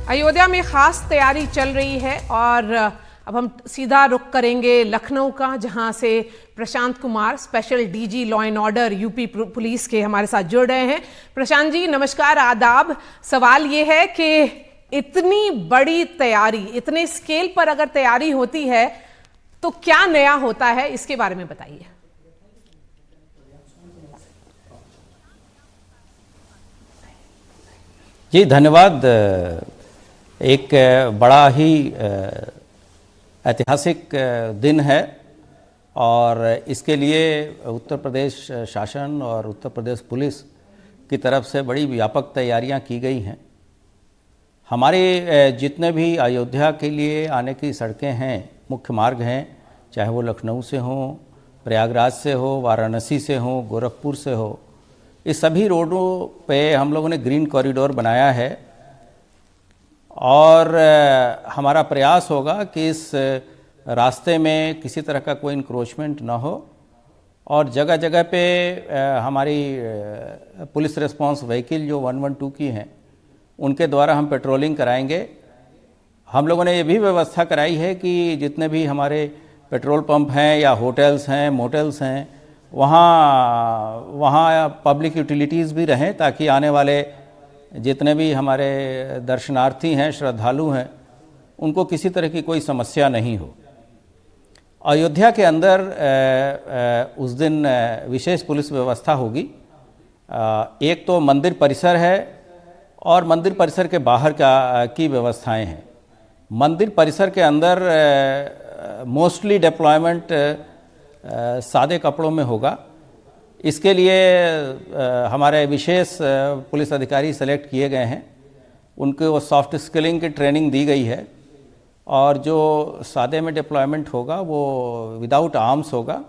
अयोध्या में खास तैयारी चल रही है और अब हम सीधा रुख करेंगे लखनऊ का, जहां से Prashant Kumar, special DG law and order UP police के हमारे साथ जुड़ रहे हैं। प्रशांत जी नमस्कार, आदाब। सवाल ये है कि इतनी बड़ी तैयारी, इतने स्केल पर अगर तैयारी होती है तो क्या नया होता है, इसके बारे में बताइए। जी धन्यवाद। एक बड़ा ही ऐतिहासिक दिन है और इसके लिए उत्तर प्रदेश शासन और उत्तर प्रदेश पुलिस की तरफ से बड़ी व्यापक तैयारियां की गई हैं। हमारे जितने भी अयोध्या के लिए आने की सड़कें हैं, मुख्य मार्ग हैं, चाहे वो लखनऊ से हों, प्रयागराज से हो, वाराणसी से हो, गोरखपुर से हो, इस सभी रोडों पे हम लोगों ने ग्रीन कॉरिडोर बनाया है और हमारा प्रयास होगा कि इस रास्ते में किसी तरह का कोई इंक्रोचमेंट ना हो और जगह जगह पे हमारी पुलिस रिस्पांस व्हीकल जो 112 की हैं उनके द्वारा हम पेट्रोलिंग कराएंगे। हम लोगों ने ये भी व्यवस्था कराई है कि जितने भी हमारे पेट्रोल पंप हैं या होटल्स हैं, मोटेल्स हैं, वहाँ पब्लिक यूटिलिटीज़ भी रहें ताकि आने वाले जितने भी हमारे दर्शनार्थी हैं, श्रद्धालु हैं, उनको किसी तरह की कोई समस्या नहीं हो। अयोध्या के अंदर उस दिन विशेष पुलिस व्यवस्था होगी। एक तो मंदिर परिसर है और मंदिर परिसर के बाहर की व्यवस्थाएं हैं। मंदिर परिसर के अंदर मोस्टली डिप्लॉयमेंट सादे कपड़ों में होगा। इसके लिए हमारे विशेष पुलिस अधिकारी सेलेक्ट किए गए हैं, उनको वो सॉफ्ट स्किलिंग की ट्रेनिंग दी गई है और जो सादे में डिप्लॉयमेंट होगा वो विदाउट आर्म्स होगा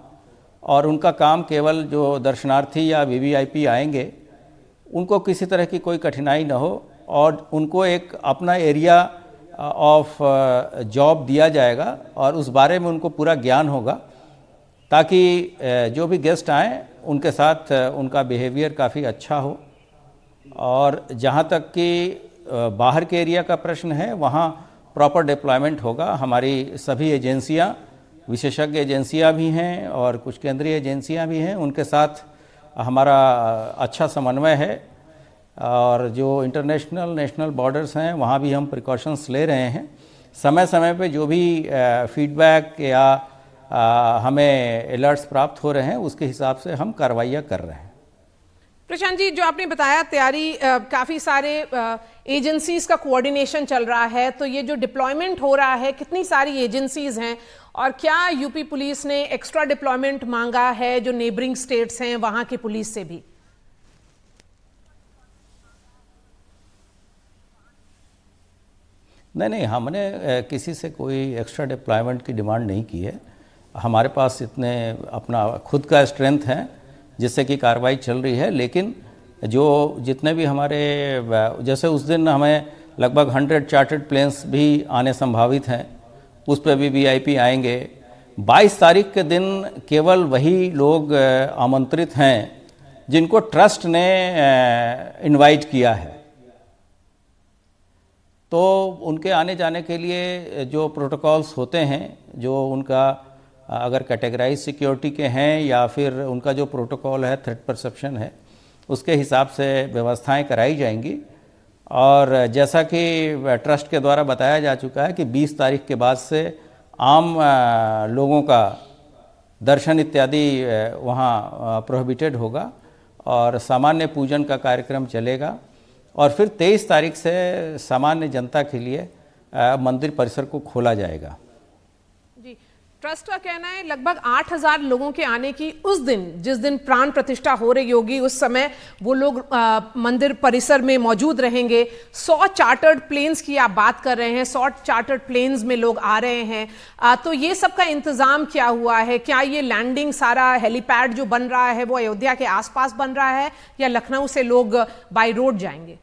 और उनका काम केवल जो दर्शनार्थी या वीवीआईपी आएंगे उनको किसी तरह की कोई कठिनाई न हो और उनको एक अपना एरिया ऑफ जॉब दिया जाएगा और उस बारे में उनको पूरा ज्ञान होगा ताकि जो भी गेस्ट आएँ उनके साथ उनका बिहेवियर काफ़ी अच्छा हो। और जहाँ तक कि बाहर के एरिया का प्रश्न है, वहाँ प्रॉपर डिप्लॉयमेंट होगा। हमारी सभी एजेंसियाँ, विशेषज्ञ एजेंसियाँ भी हैं और कुछ केंद्रीय एजेंसियाँ भी हैं, उनके साथ हमारा अच्छा समन्वय है और जो इंटरनेशनल नेशनल बॉर्डर्स हैं वहाँ भी हम प्रिकॉशंस ले रहे हैं। समय समय पे जो भी फीडबैक या हमें अलर्ट्स प्राप्त हो रहे हैं उसके हिसाब से हम कार्रवाइयाँ कर रहे हैं। प्रशांत जी, जो आपने बताया तैयारी, काफ़ी सारे एजेंसीज का कोऑर्डिनेशन चल रहा है, तो ये जो डिप्लॉयमेंट हो रहा है, कितनी सारी एजेंसीज हैं और क्या यूपी पुलिस ने एक्स्ट्रा डिप्लॉयमेंट मांगा है जो नेबरिंग स्टेट्स हैं वहाँ के पुलिस से भी? नहीं, हमने किसी से कोई एक्स्ट्रा डिप्लॉयमेंट की डिमांड नहीं की है। हमारे पास इतने अपना खुद का स्ट्रेंथ है जिससे कि कार्रवाई चल रही है। लेकिन जो जितने भी हमारे, जैसे उस दिन हमें लगभग 100 चार्टर्ड प्लेन्स भी आने संभावित हैं, उस पर भी वीआईपी आएंगे। 22 तारीख के दिन केवल वही लोग आमंत्रित हैं जिनको ट्रस्ट ने इनवाइट किया है, तो उनके आने जाने के लिए जो प्रोटोकॉल्स होते हैं, जो उनका अगर कैटेगराइज सिक्योरिटी के हैं या फिर उनका जो प्रोटोकॉल है, थ्रेट परसेप्शन है, उसके हिसाब से व्यवस्थाएं कराई जाएंगी। और जैसा कि ट्रस्ट के द्वारा बताया जा चुका है कि 20 तारीख के बाद से आम लोगों का दर्शन इत्यादि वहाँ प्रोहिबिटेड होगा और सामान्य पूजन का कार्यक्रम चलेगा और फिर 23 तारीख से सामान्य जनता के लिए मंदिर परिसर को खोला जाएगा। जी, ट्रस्ट का कहना है लगभग 8,000 लोगों के आने की, उस दिन जिस दिन प्राण प्रतिष्ठा हो रही होगी उस समय वो लोग मंदिर परिसर में मौजूद रहेंगे। 100 चार्टर्ड प्लेन्स की आप बात कर रहे हैं, 100 चार्टर्ड प्लेन्स में लोग आ रहे हैं, तो ये सब का इंतजाम क्या हुआ है? क्या ये लैंडिंग, सारा हेलीपैड जो बन रहा है वो अयोध्या के आसपास बन रहा है या लखनऊ से लोग बाय रोड जाएंगे?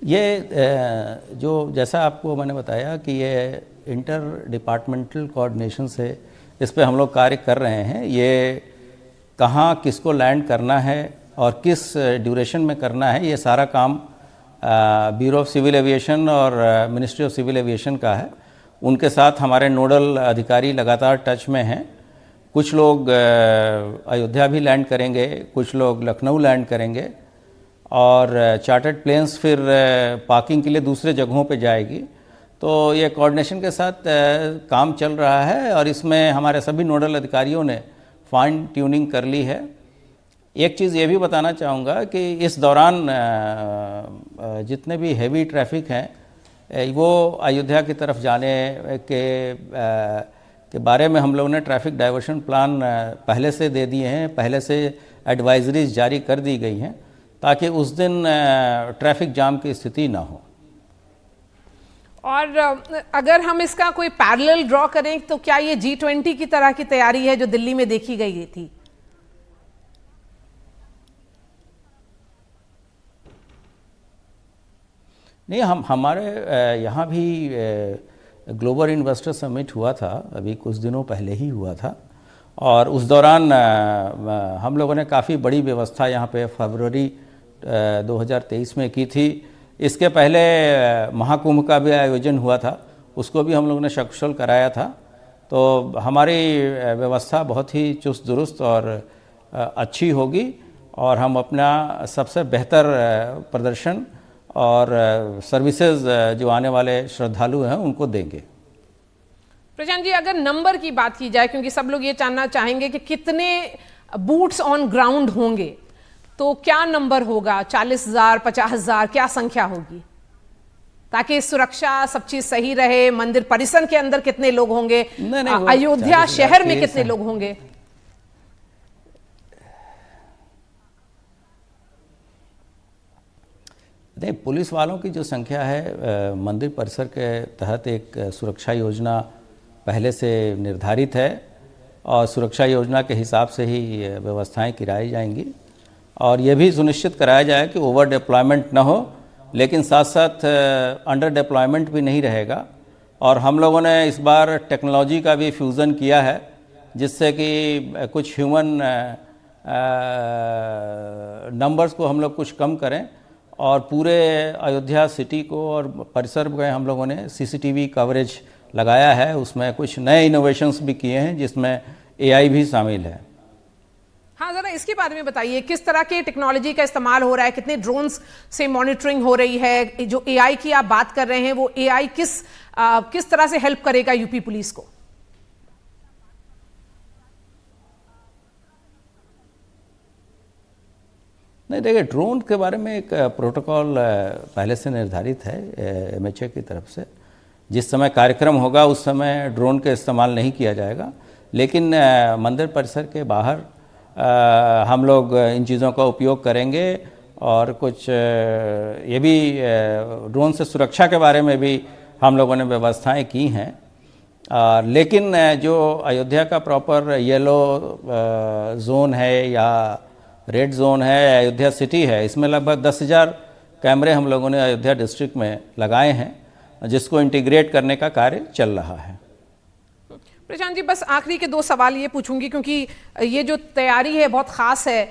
ये जो जैसा आपको मैंने बताया कि ये इंटर डिपार्टमेंटल कोऑर्डिनेशन से इस पे हम लोग कार्य कर रहे हैं। ये कहाँ किसको लैंड करना है और किस ड्यूरेशन में करना है, ये सारा काम ब्यूरो ऑफ सिविल एविएशन और मिनिस्ट्री ऑफ सिविल एविएशन का है। उनके साथ हमारे नोडल अधिकारी लगातार टच में हैं। कुछ लोग अयोध्या भी लैंड करेंगे, कुछ लोग लखनऊ लैंड करेंगे और चार्टर्ड प्लेन्स फिर पार्किंग के लिए दूसरे जगहों पे जाएगी। तो ये कोऑर्डिनेशन के साथ काम चल रहा है और इसमें हमारे सभी नोडल अधिकारियों ने फाइन ट्यूनिंग कर ली है। एक चीज़ ये भी बताना चाहूँगा कि इस दौरान जितने भी हेवी ट्रैफिक हैं वो अयोध्या की तरफ जाने के बारे में हम लोगों ने ट्रैफिक डाइवर्शन प्लान पहले से दे दिए हैं, पहले से एडवाइजरीज जारी कर दी गई हैं ताकि उस दिन ट्रैफिक जाम की स्थिति ना हो। और अगर हम इसका कोई पैरेलल ड्रॉ करें तो क्या ये G20 की तरह की तैयारी है जो दिल्ली में देखी गई थी? नहीं, हमारे यहाँ भी ग्लोबल इन्वेस्टर समिट हुआ था, अभी कुछ दिनों पहले ही हुआ था और उस दौरान हम लोगों ने काफ़ी बड़ी व्यवस्था यहाँ पे फरवरी 2023 में की थी। इसके पहले महाकुंभ का भी आयोजन हुआ था, उसको भी हम लोगों ने सकुशल कराया था। तो हमारी व्यवस्था बहुत ही चुस्त दुरुस्त और अच्छी होगी और हम अपना सबसे बेहतर प्रदर्शन और सर्विसेज जो आने वाले श्रद्धालु हैं उनको देंगे। प्रशांत जी, अगर नंबर की बात की जाए, क्योंकि सब लोग ये जानना चाहेंगे कि कितने बूट्स ऑन ग्राउंड होंगे, तो क्या नंबर होगा? 40,000, 50,000, क्या संख्या होगी ताकि सुरक्षा सब चीज सही रहे? मंदिर परिसर के अंदर कितने लोग होंगे? अयोध्या शहर में कितने लोग होंगे? नहीं, पुलिस वालों की जो संख्या है मंदिर परिसर के तहत एक सुरक्षा योजना पहले से निर्धारित है और सुरक्षा योजना के हिसाब से ही व्यवस्थाएं कराई जाएंगी और ये भी सुनिश्चित कराया जाए कि ओवर डिप्लॉयमेंट ना हो, लेकिन साथ साथ अंडर डिप्लॉयमेंट भी नहीं रहेगा। और हम लोगों ने इस बार टेक्नोलॉजी का भी फ्यूज़न किया है जिससे कि कुछ ह्यूमन नंबर्स को हम लोग कुछ कम करें और पूरे अयोध्या सिटी को और परिसर में हम लोगों ने CCTV कवरेज लगाया है। उसमें कुछ नए इनोवेशंस भी किए हैं जिसमें AI भी शामिल है। हाँ, जरा इसके बारे में बताइए, किस तरह के टेक्नोलॉजी का इस्तेमाल हो रहा है? कितने ड्रोन्स से मॉनिटरिंग हो रही है? जो AI की आप बात कर रहे हैं वो AI किस तरह से हेल्प करेगा यूपी पुलिस को? नहीं, देखिए, ड्रोन के बारे में एक प्रोटोकॉल पहले से निर्धारित है MHA की तरफ से। जिस समय कार्यक्रम होगा उस समय ड्रोन का इस्तेमाल नहीं किया जाएगा, लेकिन मंदिर परिसर के बाहर हम लोग इन चीज़ों का उपयोग करेंगे और कुछ ये भी ड्रोन से सुरक्षा के बारे में भी हम लोगों ने व्यवस्थाएं की हैं। लेकिन जो अयोध्या का प्रॉपर येलो जोन है या रेड जोन है, अयोध्या सिटी है, इसमें लगभग 10,000 कैमरे हम लोगों ने अयोध्या डिस्ट्रिक्ट में लगाए हैं जिसको इंटीग्रेट करने का कार्य चल रहा है। प्रशांत जी, बस आखिरी के 2 सवाल ये पूछूंगी क्योंकि ये जो तैयारी है बहुत ख़ास है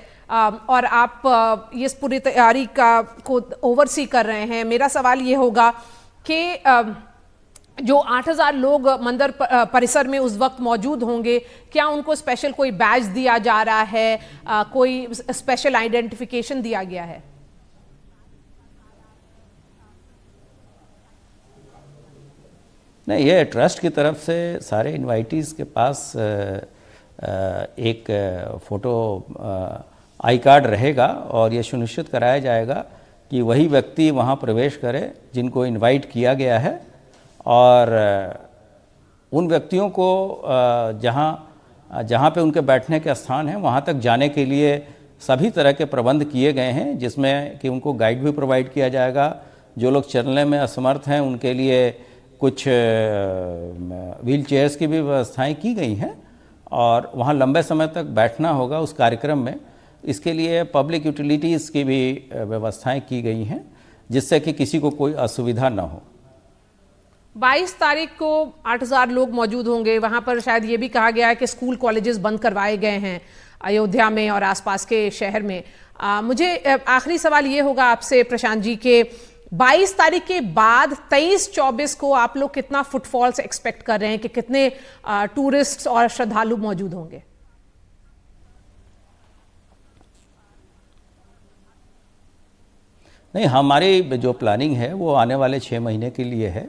और आप ये पूरी तैयारी को ओवरसी कर रहे हैं। मेरा सवाल ये होगा कि जो 8,000 लोग मंदिर परिसर में उस वक्त मौजूद होंगे, क्या उनको स्पेशल कोई बैज दिया जा रहा है? कोई स्पेशल आइडेंटिफिकेशन दिया गया है? नहीं, ये ट्रस्ट की तरफ से सारे इनवाइटीज़ के पास एक फ़ोटो आई कार्ड रहेगा और ये सुनिश्चित कराया जाएगा कि वही व्यक्ति वहाँ प्रवेश करे जिनको इनवाइट किया गया है और उन व्यक्तियों को जहाँ पे उनके बैठने के स्थान है वहाँ तक जाने के लिए सभी तरह के प्रबंध किए गए हैं, जिसमें कि उनको गाइड भी प्रोवाइड किया जाएगा। जो लोग चलने में असमर्थ हैं उनके लिए कुछ व्हील चेयर्स की भी व्यवस्थाएं की गई हैं और वहाँ लंबे समय तक बैठना होगा उस कार्यक्रम में। इसके लिए पब्लिक यूटिलिटीज़ की भी व्यवस्थाएं की गई हैं जिससे कि किसी को कोई असुविधा ना हो। 22 तारीख को 8,000 लोग मौजूद होंगे वहां पर। शायद ये भी कहा गया है कि स्कूल कॉलेजेस बंद करवाए गए हैं। अयोध्या में और आसपास के शहर में। मुझे आखिरी सवाल ये होगा आपसे प्रशांत जी के 22 तारीख के बाद 23-24 को आप लोग कितना फुटफॉल्स एक्सपेक्ट कर रहे हैं कि कितने टूरिस्ट और श्रद्धालु मौजूद होंगे? नहीं, हमारी जो प्लानिंग है वो आने वाले 6 महीने के लिए है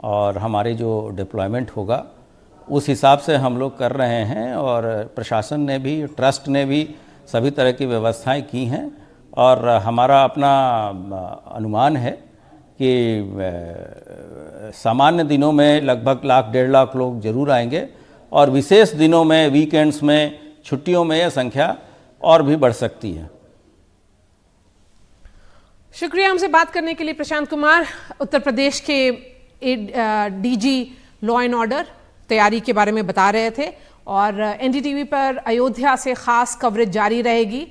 और हमारे जो डिप्लॉयमेंट होगा उस हिसाब से हम लोग कर रहे हैं और प्रशासन ने भी, ट्रस्ट ने भी सभी तरह की व्यवस्थाएं की हैं और हमारा अपना अनुमान है कि सामान्य दिनों में लगभग 1-1.5 लाख लोग जरूर आएंगे और विशेष दिनों में, वीकेंड्स में, छुट्टियों में यह संख्या और भी बढ़ सकती है। शुक्रिया हमसे बात करने के लिए प्रशांत कुमार। उत्तर प्रदेश के डीजी लॉ एंड ऑर्डर तैयारी के बारे में बता रहे थे और एनडीटीवी पर अयोध्या से खास कवरेज जारी रहेगी।